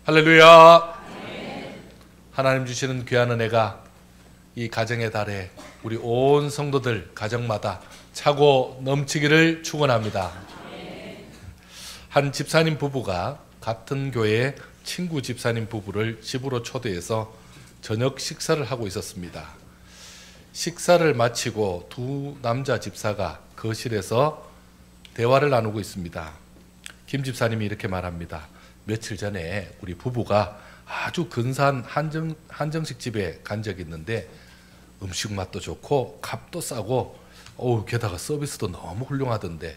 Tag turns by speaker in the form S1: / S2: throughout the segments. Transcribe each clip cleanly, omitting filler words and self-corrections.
S1: 할렐루야. 하나님 주시는 귀한 은혜가 이 가정의 달에 우리 온 성도들 가정마다 차고 넘치기를 축원합니다. 한 집사님 부부가 같은 교회의 친구 집사님 부부를 집으로 초대해서 저녁 식사를 하고 있었습니다. 식사를 마치고 두 남자 집사가 거실에서 대화를 나누고 있습니다. 김 집사님이 이렇게 말합니다. 며칠 전에 우리 부부가 아주 근사한 한정식 집에 간 적이 있는데 음식 맛도 좋고 값도 싸고 게다가 서비스도 너무 훌륭하던데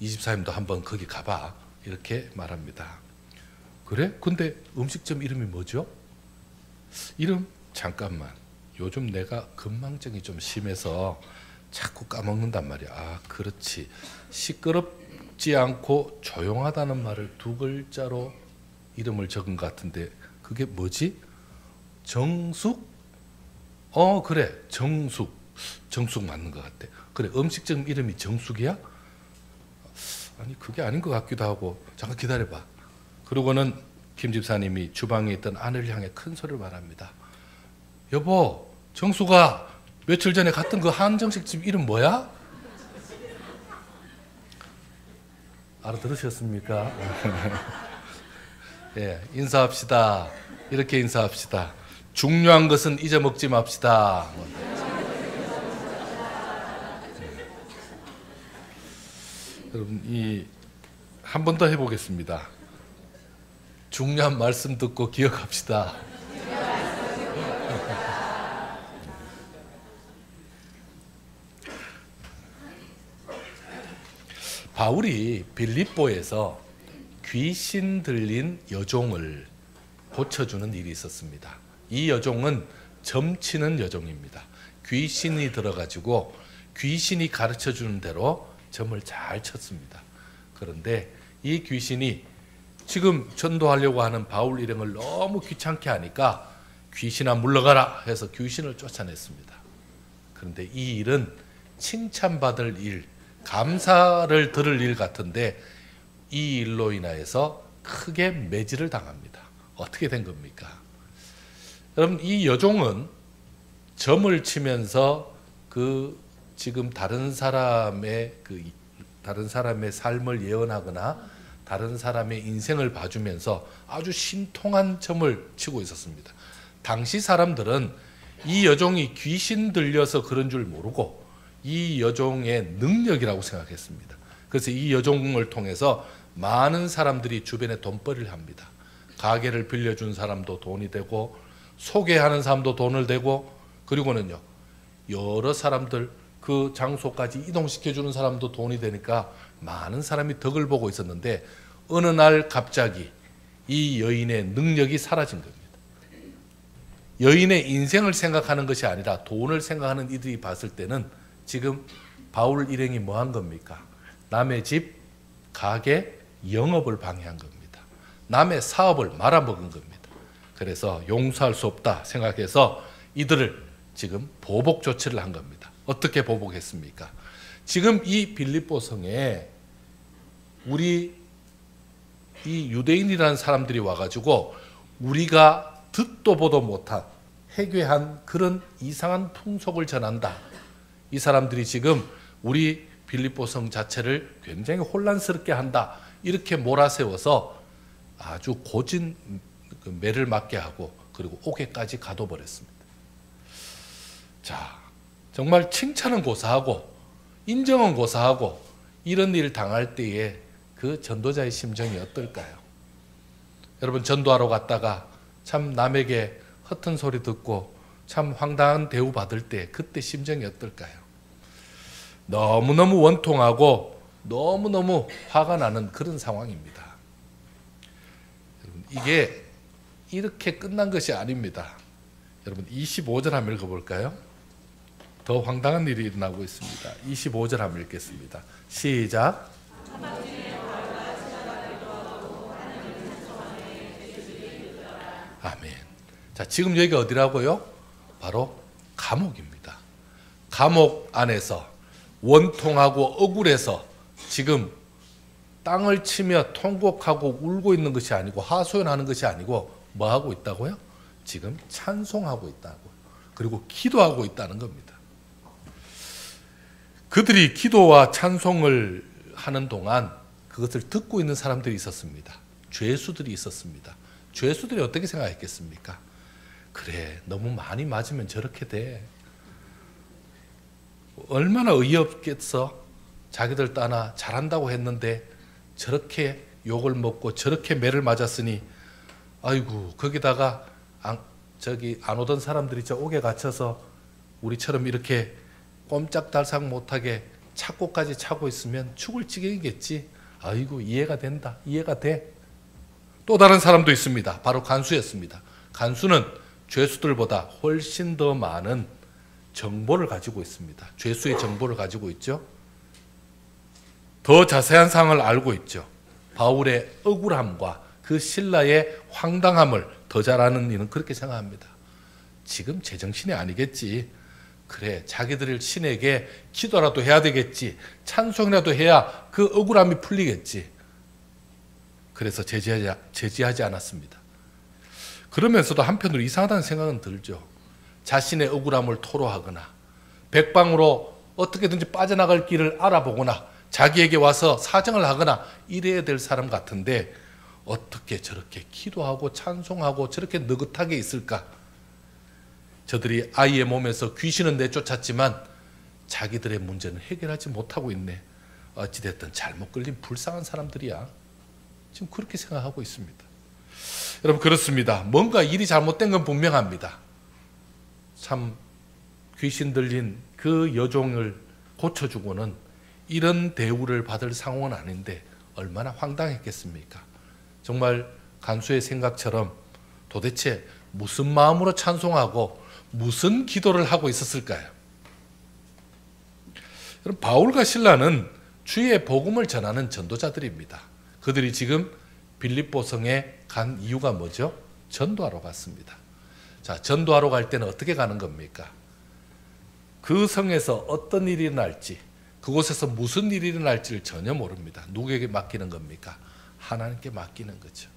S1: 이 집사님도 한번 거기 가봐, 이렇게 말합니다. 그래? 근데 음식점 이름이 뭐죠? 이름? 잠깐만, 요즘 내가 건망증이 좀 심해서 자꾸 까먹는단 말이야. 아, 그렇지. 시끄럽지 않고 조용하다는 말을 두 글자로 이름을 적은 것 같은데 그게 뭐지? 정숙? 그래, 정숙. 정숙 맞는 것 같아. 그래, 음식점 이름이 정숙이야? 아니, 그게 아닌 것 같기도 하고. 잠깐 기다려봐. 그러고는 김 집사님이 주방에 있던 아내를 향해 큰 소리를 말합니다. 여보, 정숙아, 며칠 전에 갔던 그 한정식집 이름 뭐야? 알아들으셨습니까? 예, 인사합시다. 이렇게 인사합시다. 중요한 것은 잊어먹지 맙시다. 여러분, 한 번 더 해보겠습니다. 중요한 말씀 듣고 기억합시다. 바울이 빌립보에서 귀신 들린 여종을 고쳐주는 일이 있었습니다. 이 여종은 점치는 여종입니다. 귀신이 들어가지고 귀신이 가르쳐주는 대로 점을 잘 쳤습니다. 그런데 이 귀신이 지금 전도하려고 하는 바울 일행을 너무 귀찮게 하니까 귀신아 물러가라 해서 귀신을 쫓아냈습니다. 그런데 이 일은 칭찬받을 일, 감사를 들을 일 같은데 이 일로 인하여서 크게 매질을 당합니다. 어떻게 된 겁니까? 여러분, 이 여종은 점을 치면서 지금 다른 사람의 삶을 예언하거나 다른 사람의 인생을 봐주면서 아주 신통한 점을 치고 있었습니다. 당시 사람들은 이 여종이 귀신 들려서 그런 줄 모르고 이 여종의 능력이라고 생각했습니다. 그래서 이 여종을 통해서 많은 사람들이 주변에 돈벌이를 합니다. 가게를 빌려준 사람도 돈이 되고 소개하는 사람도 돈을 대고, 그리고는요, 여러 사람들 그 장소까지 이동시켜주는 사람도 돈이 되니까 많은 사람이 덕을 보고 있었는데 어느 날 갑자기 이 여인의 능력이 사라진 겁니다. 여인의 인생을 생각하는 것이 아니라 돈을 생각하는 이들이 봤을 때는 지금 바울 일행이 뭐 한 겁니까? 남의 집, 가게, 영업을 방해한 겁니다. 남의 사업을 말아먹은 겁니다. 그래서 용서할 수 없다 생각해서 이들을 지금 보복 조치를 한 겁니다. 어떻게 보복했습니까? 지금 이 빌립보 성에 우리 이 유대인이라는 사람들이 와가지고 우리가 듣도 보도 못한 해괴한 그런 이상한 풍속을 전한다. 이 사람들이 지금 우리 빌립보 성 자체를 굉장히 혼란스럽게 한다. 이렇게 몰아세워서 아주 고진 매를 맞게 하고 그리고 옥에까지 가둬버렸습니다. 자, 정말 칭찬은 고사하고 인정은 고사하고 이런 일 당할 때에 그 전도자의 심정이 어떨까요? 여러분, 전도하러 갔다가 참 남에게 허튼 소리 듣고 참 황당한 대우 받을 때 그때 심정이 어떨까요? 너무너무 원통하고 너무너무 화가 나는 그런 상황입니다. 여러분, 이게 이렇게 끝난 것이 아닙니다. 여러분, 25절 한번 읽어볼까요? 더 황당한 일이 일어나고 있습니다. 25절 한번 읽겠습니다. 시작. 아멘. 자, 지금 여기가 어디라고요? 바로 감옥입니다. 감옥 안에서 원통하고 억울해서 지금 땅을 치며 통곡하고 울고 있는 것이 아니고 하소연하는 것이 아니고 뭐 하고 있다고요? 지금 찬송하고 있다고. 그리고 기도하고 있다는 겁니다. 그들이 기도와 찬송을 하는 동안 그것을 듣고 있는 사람들이 있었습니다. 죄수들이 있었습니다. 죄수들이 어떻게 생각했겠습니까? 그래, 너무 많이 맞으면 저렇게 돼. 얼마나 어이없겠어. 자기들 따나 잘한다고 했는데 저렇게 욕을 먹고 저렇게 매를 맞았으니 아이고, 거기다가 안 오던 사람들이 저 옥에 갇혀서 우리처럼 이렇게 꼼짝달싹 못하게 착고까지 차고 있으면 죽을 지경이겠지. 아이고, 이해가 된다. 이해가 돼. 또 다른 사람도 있습니다. 바로 간수였습니다. 간수는 죄수들보다 훨씬 더 많은 정보를 가지고 있습니다. 죄수의 정보를 가지고 있죠. 더 자세한 상황을 알고 있죠. 바울의 억울함과 그 신라의 황당함을 더 잘 아는 이는 그렇게 생각합니다. 지금 제정신이 아니겠지. 그래, 자기들 신에게 기도라도 해야 되겠지. 찬송이라도 해야 그 억울함이 풀리겠지. 그래서 제지하지 않았습니다. 그러면서도 한편으로 이상하다는 생각은 들죠. 자신의 억울함을 토로하거나 백방으로 어떻게든지 빠져나갈 길을 알아보거나 자기에게 와서 사정을 하거나 이래야 될 사람 같은데 어떻게 저렇게 기도하고 찬송하고 저렇게 느긋하게 있을까? 저들이 아이의 몸에서 귀신은 내쫓았지만 자기들의 문제는 해결하지 못하고 있네. 어찌됐든 잘못 걸린 불쌍한 사람들이야. 지금 그렇게 생각하고 있습니다. 여러분, 그렇습니다. 뭔가 일이 잘못된 건 분명합니다. 참 귀신 들린 그 여종을 고쳐주고는 이런 대우를 받을 상황은 아닌데 얼마나 황당했겠습니까? 정말 간수의 생각처럼 도대체 무슨 마음으로 찬송하고 무슨 기도를 하고 있었을까요? 여러분, 바울과 실라는 주의 복음을 전하는 전도자들입니다. 그들이 지금 빌립보성에 간 이유가 뭐죠? 전도하러 갔습니다. 자, 전도하러 갈 때는 어떻게 가는 겁니까? 그 성에서 어떤 일이 일어날지, 그곳에서 무슨 일이 일어날지를 전혀 모릅니다. 누구에게 맡기는 겁니까? 하나님께 맡기는 거죠.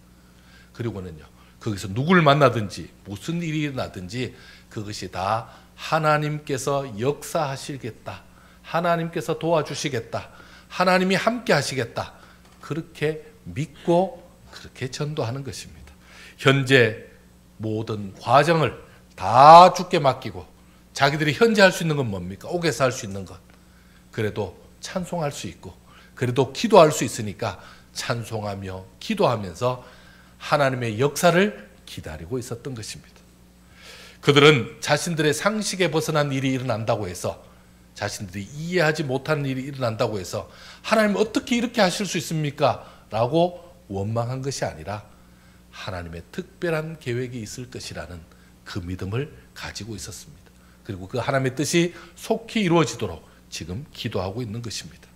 S1: 그리고는요, 거기서 누구를 만나든지 무슨 일이 일어나든지 그것이 다 하나님께서 역사하시겠다. 하나님께서 도와주시겠다. 하나님이 함께 하시겠다. 그렇게 믿고 그렇게 전도하는 것입니다. 현재 모든 과정을 다 주께 맡기고 자기들이 현재 할 수 있는 건 뭡니까? 옥에서 할 수 있는 것. 그래도 찬송할 수 있고 그래도 기도할 수 있으니까 찬송하며 기도하면서 하나님의 역사를 기다리고 있었던 것입니다. 그들은 자신들의 상식에 벗어난 일이 일어난다고 해서, 자신들이 이해하지 못하는 일이 일어난다고 해서 하나님 어떻게 이렇게 하실 수 있습니까? 라고 원망한 것이 아니라 하나님의 특별한 계획이 있을 것이라는 그 믿음을 가지고 있었습니다. 그리고 그 하나님의 뜻이 속히 이루어지도록 지금 기도하고 있는 것입니다.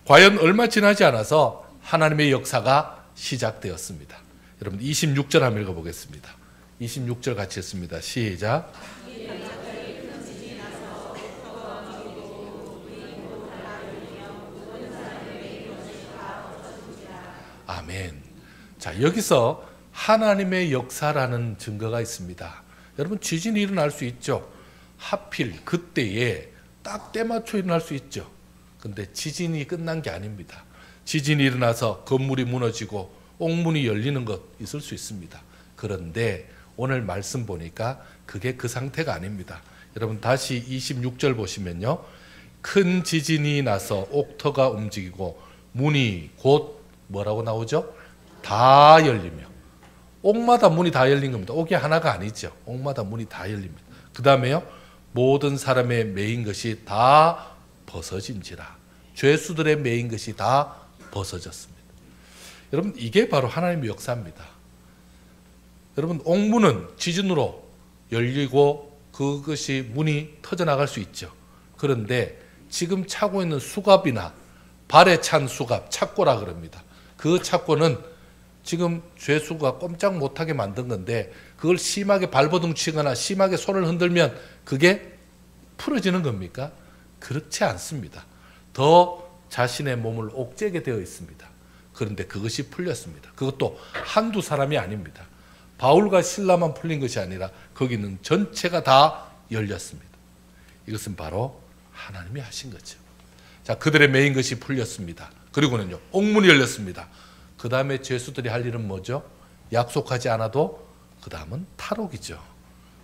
S1: 과연 얼마 지나지 않아서 하나님의 역사가 시작되었습니다. 여러분 26절 한번 읽어보겠습니다. 26절 같이 읽습니다. 시작. 아멘. 자, 여기서 하나님의 역사라는 증거가 있습니다. 여러분, 지진이 일어날 수 있죠. 하필 그때에 딱 때맞춰 일어날 수 있죠. 근데 지진이 끝난 게 아닙니다. 지진이 일어나서 건물이 무너지고 옥문이 열리는 것 있을 수 있습니다. 그런데 오늘 말씀 보니까 그게 그 상태가 아닙니다. 여러분 다시 26절 보시면요. 큰 지진이 나서 옥터가 움직이고 문이 곧 뭐라고 나오죠? 다 열리며. 옥마다 문이 다 열린 겁니다. 옥이 하나가 아니죠. 옥마다 문이 다 열립니다. 그 다음에요. 모든 사람의 매인 것이 다 벗어진지라. 죄수들의 매인 것이 다 벗어졌습니다. 여러분 이게 바로 하나님의 역사입니다. 여러분 옥문은 지진으로 열리고 그것이 문이 터져나갈 수 있죠. 그런데 지금 차고 있는 수갑이나 발에 찬 수갑, 착고라 그럽니다. 그 착고는 지금 죄수가 꼼짝 못하게 만든 건데 그걸 심하게 발버둥 치거나 심하게 손을 흔들면 그게 풀어지는 겁니까? 그렇지 않습니다. 더 자신의 몸을 옥죄게 되어 있습니다. 그런데 그것이 풀렸습니다. 그것도 한두 사람이 아닙니다. 바울과 실라만 풀린 것이 아니라 거기는 전체가 다 열렸습니다. 이것은 바로 하나님이 하신 거죠. 자, 그들의 매인 것이 풀렸습니다. 그리고는요, 옥문이 열렸습니다. 그 다음에 죄수들이 할 일은 뭐죠? 약속하지 않아도 그 다음은 탈옥이죠.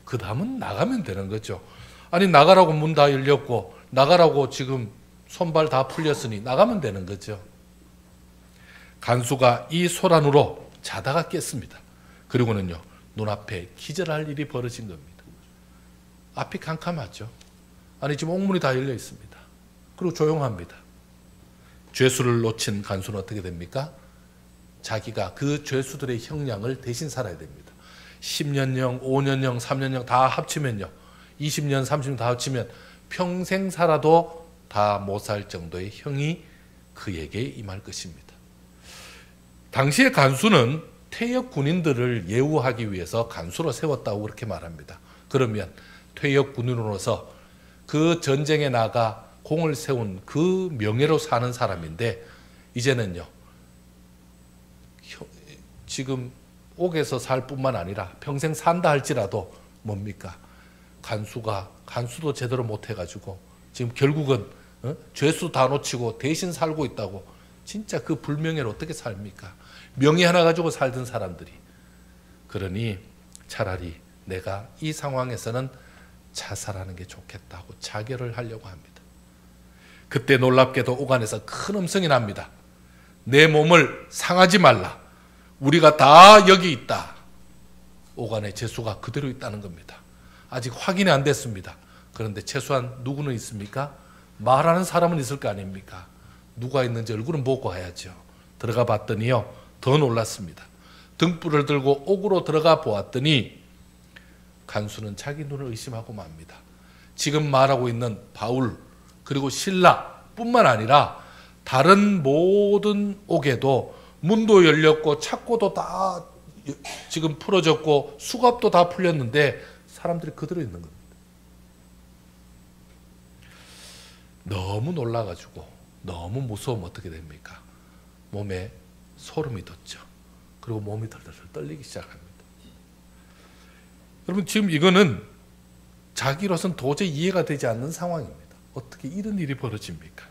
S1: 그 다음은 나가면 되는 거죠. 아니, 나가라고 문 다 열렸고 나가라고 지금 손발 다 풀렸으니 나가면 되는 거죠. 간수가 이 소란으로 자다가 깼습니다. 그리고는요, 눈앞에 기절할 일이 벌어진 겁니다. 앞이 캄캄하죠. 아니, 지금 옥문이 다 열려 있습니다. 그리고 조용합니다. 죄수를 놓친 간수는 어떻게 됩니까? 자기가 그 죄수들의 형량을 대신 살아야 됩니다. 10년형, 5년형, 3년형 다 합치면요, 20년, 30년 다 합치면 평생 살아도 다 못 살 정도의 형이 그에게 임할 것입니다. 당시의 간수는 퇴역 군인들을 예우하기 위해서 간수로 세웠다고 그렇게 말합니다. 그러면 퇴역 군인으로서 그 전쟁에 나가 공을 세운 그 명예로 사는 사람인데, 이제는요, 지금 옥에서 살 뿐만 아니라 평생 산다 할지라도 뭡니까? 간수도 제대로 못 해가지고 지금 결국은 죄수 다 놓치고 대신 살고 있다고. 진짜 그 불명예를 어떻게 삽니까? 명예 하나 가지고 살던 사람들이. 그러니 차라리 내가 이 상황에서는 자살하는 게 좋겠다고 자결을 하려고 합니다. 그때 놀랍게도 옥안에서 큰 음성이 납니다. 내 몸을 상하지 말라. 우리가 다 여기 있다. 옥안에 죄수가 그대로 있다는 겁니다. 아직 확인이 안 됐습니다. 그런데 최소한 누구는 있습니까? 말하는 사람은 있을 거 아닙니까? 누가 있는지 얼굴은 보고 가야죠. 들어가 봤더니요, 더 놀랐습니다. 등불을 들고 옥으로 들어가 보았더니 간수는 자기 눈을 의심하고 맙니다. 지금 말하고 있는 바울 그리고 실라 뿐만 아니라 다른 모든 옥에도 문도 열렸고 창고도 다 지금 풀어졌고 수갑도 다 풀렸는데 사람들이 그대로 있는 겁니다. 너무 놀라가지고 너무 무서우면 어떻게 됩니까? 몸에 소름이 돋죠. 그리고 몸이 덜덜 떨리기 시작합니다. 여러분, 지금 이거는 자기로서는 도저히 이해가 되지 않는 상황입니다. 어떻게 이런 일이 벌어집니까?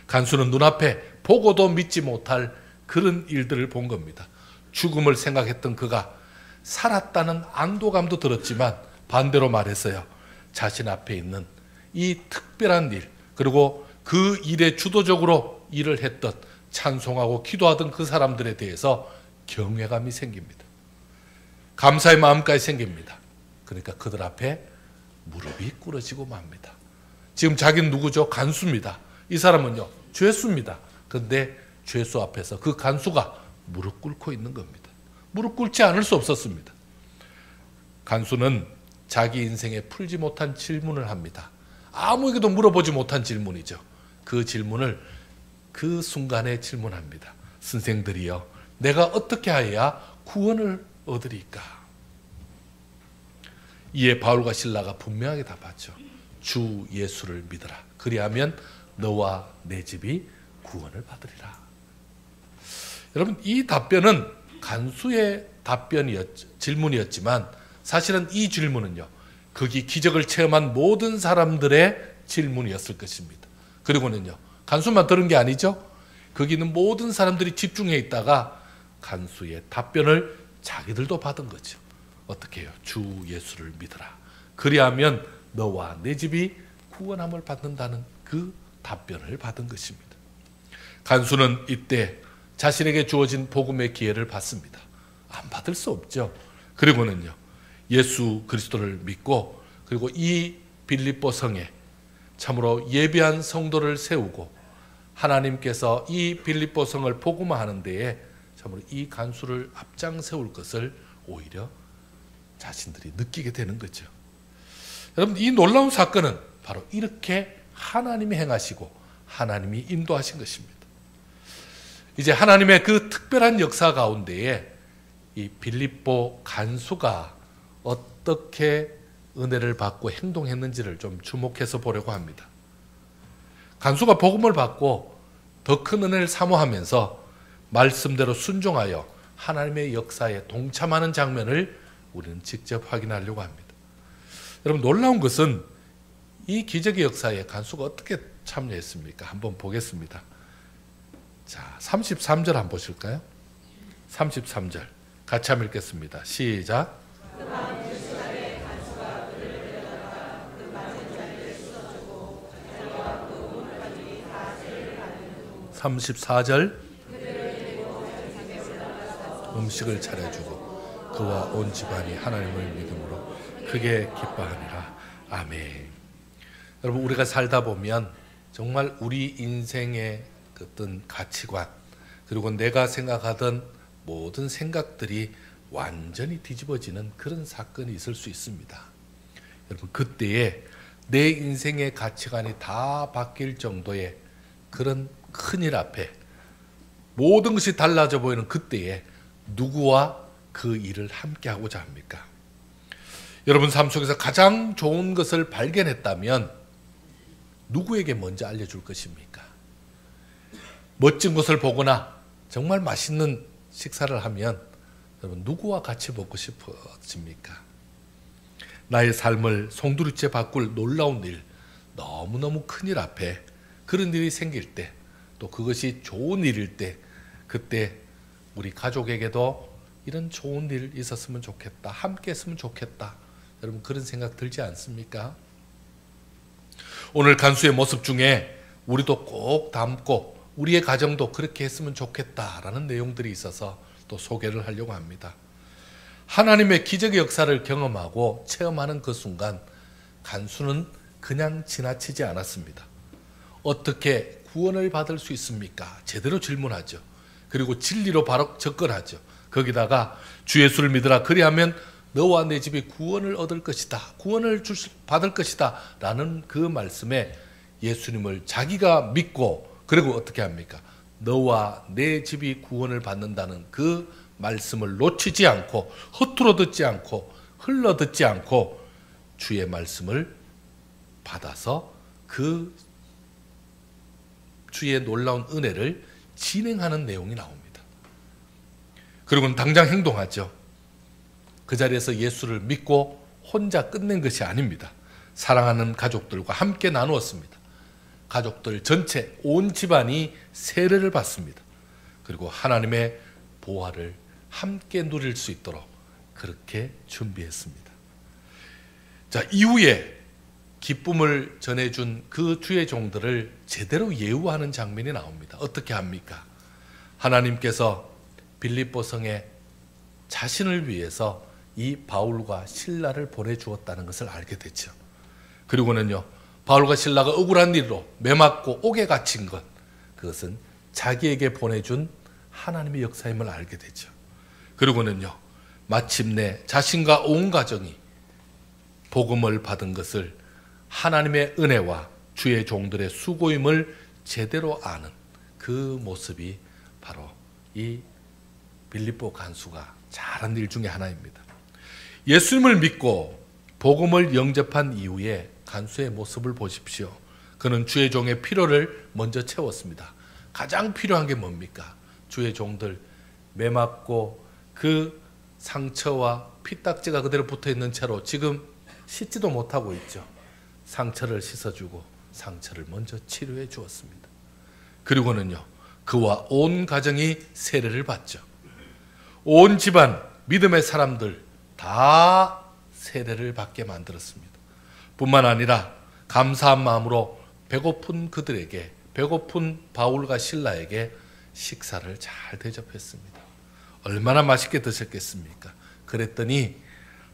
S1: 간수는 눈앞에 보고도 믿지 못할 그런 일들을 본 겁니다. 죽음을 생각했던 그가 살았다는 안도감도 들었지만 반대로 말해서요, 자신 앞에 있는 이 특별한 일, 그리고 그 일에 주도적으로 일을 했던, 찬송하고 기도하던 그 사람들에 대해서 경외감이 생깁니다. 감사의 마음까지 생깁니다. 그러니까 그들 앞에 무릎이 꿇어지고 맙니다. 지금 자기는 누구죠? 간수입니다. 이 사람은요, 죄수입니다. 그런데 죄수 앞에서 그 간수가 무릎 꿇고 있는 겁니다. 무릎 꿇지 않을 수 없었습니다. 간수는 자기 인생에 풀지 못한 질문을 합니다. 아무에게도 물어보지 못한 질문이죠. 그 질문을 그 순간에 질문합니다. 선생들이여, 내가 어떻게 하여야 구원을 얻으리까? 이에 바울과 실라가 분명하게 답하죠. 주 예수를 믿어라. 그리하면 너와 내 집이 구원을 받으리라. 여러분, 이 답변은 간수의 질문이었지만 사실은 이 질문은요, 거기 기적을 체험한 모든 사람들의 질문이었을 것입니다. 그리고는요, 간수만 들은 게 아니죠. 거기 있는 모든 사람들이 집중해 있다가 간수의 답변을 자기들도 받은 거죠. 어떻게 해요? 주 예수를 믿어라. 그리하면 너와 내 집이 구원함을 받는다는 그 답변을 받은 것입니다. 간수는 이때 자신에게 주어진 복음의 기회를 받습니다. 안 받을 수 없죠. 그리고는요, 예수 그리스도를 믿고, 그리고 이 빌립보 성에 참으로 예비한 성도를 세우고 하나님께서 이 빌립보 성을 복음화하는 데에 참으로 이 간수를 앞장 세울 것을 오히려 자신들이 느끼게 되는 거죠. 여러분, 이 놀라운 사건은 바로 이렇게 하나님이 행하시고 하나님이 인도하신 것입니다. 이제 하나님의 그 특별한 역사 가운데에 이 빌립보 간수가 어떻게 은혜를 받고 행동했는지를 좀 주목해서 보려고 합니다. 간수가 복음을 받고 더 큰 은혜를 사모하면서 말씀대로 순종하여 하나님의 역사에 동참하는 장면을 우리는 직접 확인하려고 합니다. 여러분, 놀라운 것은 이 기적의 역사에 간수가 어떻게 참여했습니까? 한번 보겠습니다. 자, 33절 한번 보실까요? 33절 같이 한번 읽겠습니다. 시작. 34절 음식을 차려주고 그와 온 집안이 하나님을 믿음으로 크게 기뻐하니라. 아멘. 여러분, 우리가 살다 보면 정말 우리 인생의 어떤 가치관, 그리고 내가 생각하던 모든 생각들이 완전히 뒤집어지는 그런 사건이 있을 수 있습니다. 여러분, 그때에 내 인생의 가치관이 다 바뀔 정도의 그런 큰일 앞에 모든 것이 달라져 보이는 그때에 누구와 그 일을 함께 하고자 합니까? 여러분 삶 속에서 가장 좋은 것을 발견했다면 누구에게 먼저 알려줄 것입니까? 멋진 것을 보거나 정말 맛있는 식사를 하면 여러분 누구와 같이 먹고 싶어집니까? 나의 삶을 송두리째 바꿀 놀라운 일, 너무너무 큰일 앞에 그런 일이 생길 때, 또 그것이 좋은 일일 때, 그때 우리 가족에게도 이런 좋은 일 있었으면 좋겠다, 함께 했으면 좋겠다, 여러분 그런 생각 들지 않습니까? 오늘 간수의 모습 중에 우리도 꼭 담고 우리의 가정도 그렇게 했으면 좋겠다라는 내용들이 있어서 또 소개를 하려고 합니다. 하나님의 기적의 역사를 경험하고 체험하는 그 순간 간수는 그냥 지나치지 않았습니다. 어떻게 구원을 받을 수 있습니까? 제대로 질문하죠. 그리고 진리로 바로 접근하죠. 거기다가 주 예수를 믿으라, 그리하면 너와 내 집이 구원을 얻을 것이다, 구원을 받을 것이다 라는 그 말씀에 예수님을 자기가 믿고, 그리고 어떻게 합니까? 너와 내 집이 구원을 받는다는 그 말씀을 놓치지 않고, 허투루 듣지 않고, 흘러 듣지 않고 주의 말씀을 받아서 그 주의 놀라운 은혜를 진행하는 내용이 나옵니다. 그리고는 당장 행동하죠. 그 자리에서 예수를 믿고 혼자 끝낸 것이 아닙니다. 사랑하는 가족들과 함께 나누었습니다. 가족들 전체, 온 집안이 세례를 받습니다. 그리고 하나님의 보화를 함께 누릴 수 있도록 그렇게 준비했습니다. 자, 이후에 기쁨을 전해준 그 주의 종들을 제대로 예우하는 장면이 나옵니다. 어떻게 합니까? 하나님께서 빌립보 성에 자신을 위해서 이 바울과 실라를 보내주었다는 것을 알게 됐죠. 그리고는요, 바울과 실라가 억울한 일로 매맞고 옥에 갇힌 것, 그것은 자기에게 보내준 하나님의 역사임을 알게 되죠. 그리고는요, 마침내 자신과 온 가정이 복음을 받은 것을 하나님의 은혜와 주의 종들의 수고임을 제대로 아는 그 모습이 바로 이 빌립보 간수가 잘한 일 중에 하나입니다. 예수님을 믿고 복음을 영접한 이후에 간수의 모습을 보십시오. 그는 주의 종의 필요를 먼저 채웠습니다. 가장 필요한 게 뭡니까? 주의 종들 매맞고 그 상처와 피딱지가 그대로 붙어있는 채로 지금 씻지도 못하고 있죠. 상처를 씻어주고 상처를 먼저 치료해 주었습니다. 그리고는요, 그와 온 가정이 세례를 받죠. 온 집안 믿음의 사람들 다 세례를 받게 만들었습니다. 뿐만 아니라 감사한 마음으로 배고픈 그들에게, 배고픈 바울과 실라에게 식사를 잘 대접했습니다. 얼마나 맛있게 드셨겠습니까? 그랬더니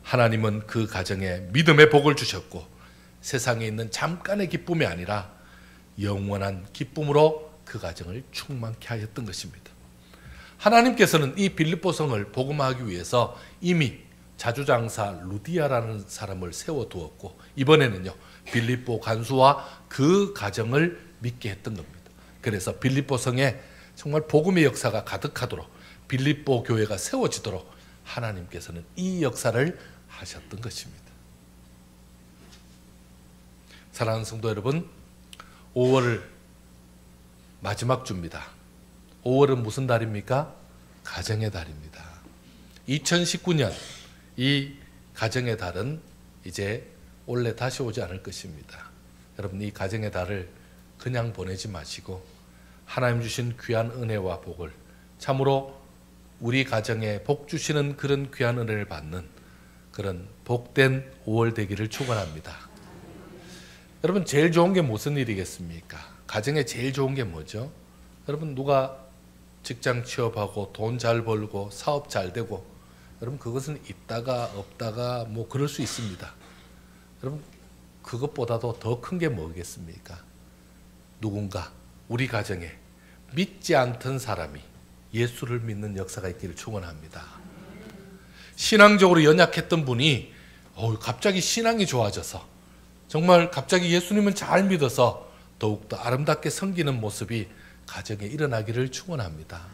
S1: 하나님은 그 가정에 믿음의 복을 주셨고 세상에 있는 잠깐의 기쁨이 아니라 영원한 기쁨으로 그 가정을 충만케 하였던 것입니다. 하나님께서는 이 빌립보 성을 복음화하기 위해서 이미 자주장사 루디아라는 사람을 세워두었고, 이번에는요 빌립보 간수와 그 가정을 믿게 했던 겁니다. 그래서 빌립보 성에 정말 복음의 역사가 가득하도록, 빌립보 교회가 세워지도록 하나님께서는 이 역사를 하셨던 것입니다. 사랑하는 성도 여러분, 5월 마지막 주입니다. 5월은 무슨 달입니까? 가정의 달입니다. 2019년 이 가정의 달은 이제 올해 다시 오지 않을 것입니다. 여러분, 이 가정의 달을 그냥 보내지 마시고 하나님 주신 귀한 은혜와 복을, 참으로 우리 가정에 복 주시는 그런 귀한 은혜를 받는 그런 복된 5월 되기를 축원합니다. 여러분, 제일 좋은 게 무슨 일이겠습니까? 가정에 제일 좋은 게 뭐죠? 여러분, 누가 직장 취업하고 돈 잘 벌고 사업 잘 되고, 여러분, 그것은 있다가 없다가 뭐 그럴 수 있습니다. 여러분, 그것보다도 더 큰 게 뭐겠습니까? 누군가 우리 가정에 믿지 않던 사람이 예수를 믿는 역사가 있기를 축원합니다. 신앙적으로 연약했던 분이 갑자기 신앙이 좋아져서 정말 갑자기 예수님을 잘 믿어서 더욱더 아름답게 섬기는 모습이 가정에 일어나기를 축원합니다.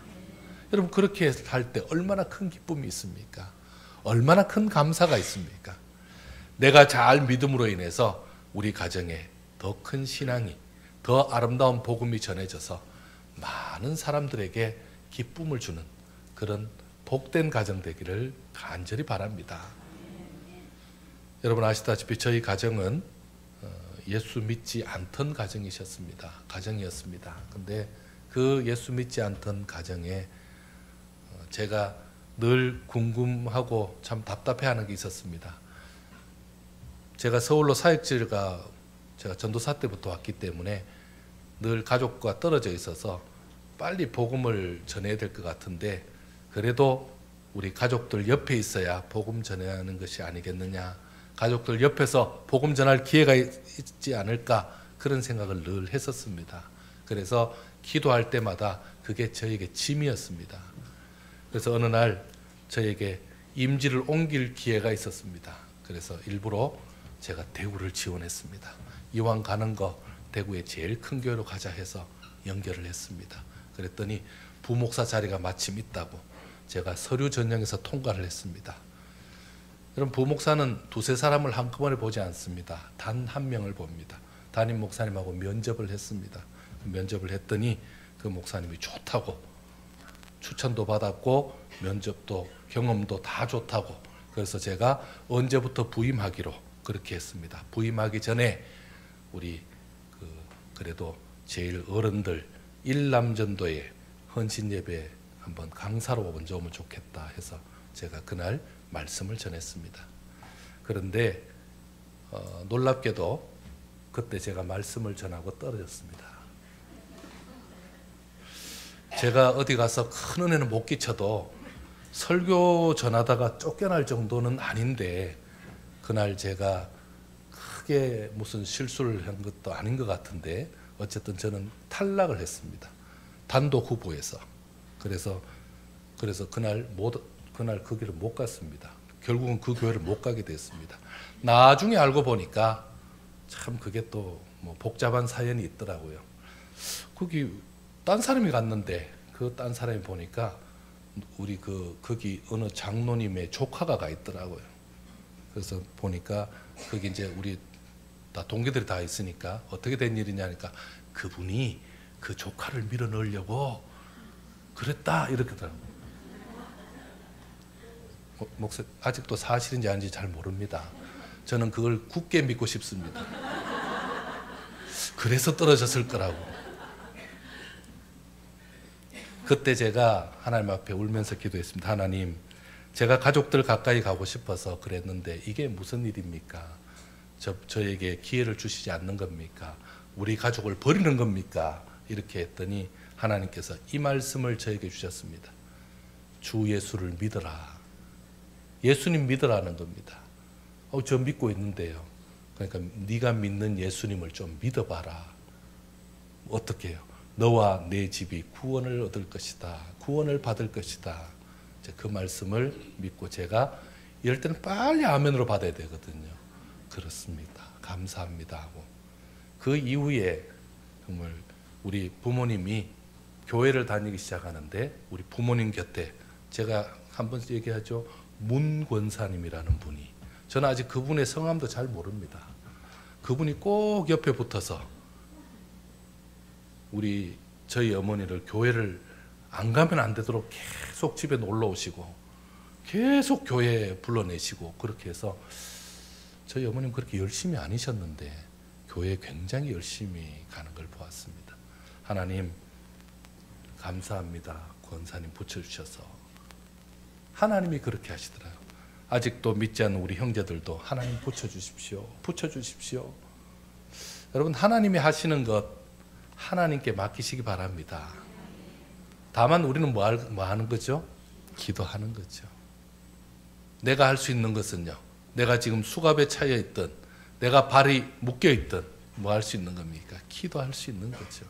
S1: 여러분, 그렇게 할 때 얼마나 큰 기쁨이 있습니까? 얼마나 큰 감사가 있습니까? 내가 잘 믿음으로 인해서 우리 가정에 더 큰 신앙이, 더 아름다운 복음이 전해져서 많은 사람들에게 기쁨을 주는 그런 복된 가정 되기를 간절히 바랍니다. 여러분 아시다시피 저희 가정은 예수 믿지 않던 가정이었습니다. 근데 그 예수 믿지 않던 가정에 제가 늘 궁금하고 참 답답해하는 게 있었습니다. 제가 서울로 사역지가 제가 전도사 때부터 왔기 때문에 늘 가족과 떨어져 있어서 빨리 복음을 전해야 될 것 같은데, 그래도 우리 가족들 옆에 있어야 복음 전하는 것이 아니겠느냐, 가족들 옆에서 복음 전할 기회가 있지 않을까, 그런 생각을 늘 했었습니다. 그래서 기도할 때마다 그게 저에게 짐이었습니다. 그래서 어느 날 저에게 임지를 옮길 기회가 있었습니다. 그래서 일부러 제가 대구를 지원했습니다. 이왕 가는 거 대구에 제일 큰 교회로 가자 해서 연결을 했습니다. 그랬더니 부목사 자리가 마침 있다고 제가 서류 전형에서 통과를 했습니다. 여러분, 부목사는 두세 사람을 한꺼번에 보지 않습니다. 단 한 명을 봅니다. 담임 목사님하고 면접을 했습니다. 면접을 했더니 그 목사님이 좋다고, 추천도 받았고 면접도 경험도 다 좋다고, 그래서 제가 언제부터 부임하기로 그렇게 했습니다. 부임하기 전에 우리 그래도 제일 어른들 일남전도회 헌신 예배 한번 강사로 먼저 오면 좋겠다 해서 제가 그날 말씀을 전했습니다. 그런데 놀랍게도 그때 제가 말씀을 전하고 떨어졌습니다. 제가 어디 가서 큰 은혜는 못 끼쳐도 설교 전하다가 쫓겨날 정도는 아닌데, 그날 제가 크게 무슨 실수를 한 것도 아닌 것 같은데 어쨌든 저는 탈락을 했습니다. 단독 후보에서. 그래서 그날 그 길을 못 갔습니다. 결국은 그 교회를 못 가게 됐습니다. 나중에 알고 보니까 참 그게 또 뭐 복잡한 사연이 있더라고요. 거기 딴 사람이 갔는데 그 딴 사람이 보니까 우리 거기 어느 장로님의 조카가 가 있더라고요. 그래서 보니까 거기 이제 우리 다 동기들이 다 있으니까 어떻게 된 일이냐니까 그분이 그 조카를 밀어 넣으려고 그랬다 이렇게더라고요. 목사 아직도 사실인지 아닌지 잘 모릅니다. 저는 그걸 굳게 믿고 싶습니다. 그래서 떨어졌을 거라고. 그때 제가 하나님 앞에 울면서 기도했습니다. 하나님, 제가 가족들 가까이 가고 싶어서 그랬는데 이게 무슨 일입니까? 저에게 기회를 주시지 않는 겁니까? 우리 가족을 버리는 겁니까? 이렇게 했더니 하나님께서 이 말씀을 저에게 주셨습니다. 주 예수를 믿어라. 예수님 믿으라는 겁니다. 저 믿고 있는데요. 그러니까 네가 믿는 예수님을 좀 믿어봐라. 어떻게 해요? 너와 내 집이 구원을 얻을 것이다. 구원을 받을 것이다. 그 말씀을 믿고 제가 이럴 때는 빨리 아멘으로 받아야 되거든요. 그렇습니다. 감사합니다 하고, 그 이후에 정말 우리 부모님이 교회를 다니기 시작하는데 우리 부모님 곁에 제가 한번 얘기하죠. 문권사님이라는 분이, 저는 아직 그분의 성함도 잘 모릅니다. 그분이 꼭 옆에 붙어서 우리 저희 어머니를 교회를 안 가면 안 되도록 계속 집에 놀러 오시고 계속 교회에 불러내시고 그렇게 해서 저희 어머님 그렇게 열심히 아니셨는데 교회에 굉장히 열심히 가는 걸 보았습니다. 하나님 감사합니다. 권사님 붙여주셔서 하나님이 그렇게 하시더라고요. 아직도 믿지 않는 우리 형제들도 하나님 붙여주십시오. 붙여주십시오. 여러분 하나님이 하시는 것 하나님께 맡기시기 바랍니다. 다만 우리는 뭐 하는 거죠? 기도하는 거죠. 내가 할 수 있는 것은요. 내가 지금 수갑에 차여 있든 내가 발이 묶여 있든 뭐 할 수 있는 겁니까? 기도할 수 있는 거죠.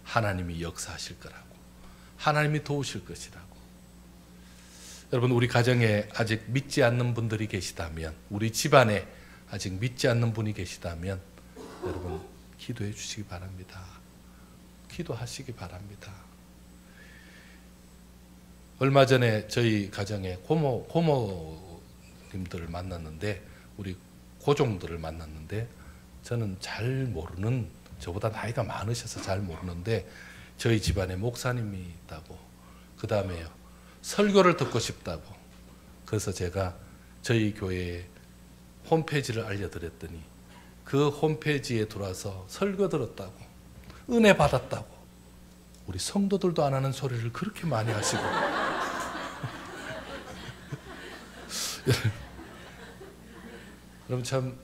S1: 하나님이 역사하실 거라고. 하나님이 도우실 것이라고. 여러분 우리 가정에 아직 믿지 않는 분들이 계시다면 우리 집안에 아직 믿지 않는 분이 계시다면 여러분 기도해 주시기 바랍니다. 기도하시기 바랍니다. 얼마 전에 저희 가정에 고모님들을 만났는데 우리 고종들을 만났는데 저는 잘 모르는 저보다 나이가 많으셔서 잘 모르는데 저희 집안에 목사님이 있다고 그 다음에요 설교를 듣고 싶다고 그래서 제가 저희 교회에 홈페이지를 알려드렸더니 그 홈페이지에 들어와서 설교 들었다고 은혜 받았다고 우리 성도들도 안 하는 소리를 그렇게 많이 하시고 여러분 참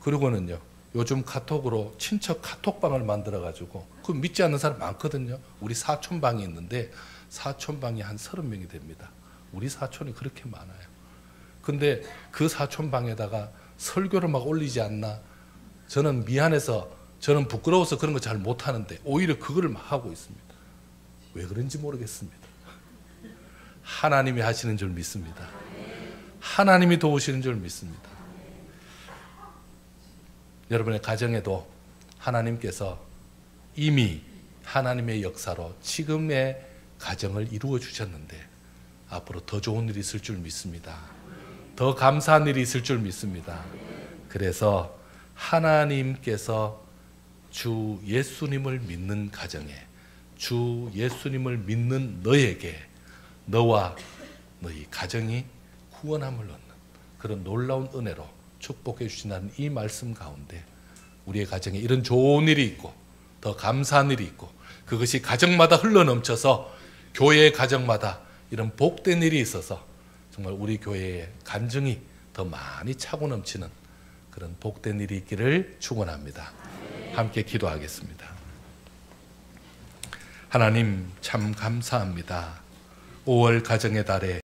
S1: 그리고는요 요즘 카톡으로 친척 카톡방을 만들어가지고 그 믿지 않는 사람 많거든요. 우리 사촌방이 있는데 사촌방이 한 30명이 됩니다. 우리 사촌이 그렇게 많아요. 근데 그 사촌방에다가 설교를 막 올리지 않나 저는 미안해서 저는 부끄러워서 그런 거 잘 못하는데 오히려 그거를 막 하고 있습니다. 왜 그런지 모르겠습니다. 하나님이 하시는 줄 믿습니다. 하나님이 도우시는 줄 믿습니다. 여러분의 가정에도 하나님께서 이미 하나님의 역사로 지금의 가정을 이루어 주셨는데 앞으로 더 좋은 일이 있을 줄 믿습니다. 더 감사한 일이 있을 줄 믿습니다. 그래서 하나님께서 주 예수님을 믿는 가정에 주 예수님을 믿는 너에게 너와 너희 가정이 구원함을 얻는 그런 놀라운 은혜로 축복해 주신다는 이 말씀 가운데 우리의 가정에 이런 좋은 일이 있고 더 감사한 일이 있고 그것이 가정마다 흘러넘쳐서 교회의 가정마다 이런 복된 일이 있어서 정말 우리 교회의 간증이 더 많이 차고 넘치는 그런 복된 일이 있기를 축원합니다. 함께 기도하겠습니다. 하나님 참 감사합니다. 5월 가정의 달에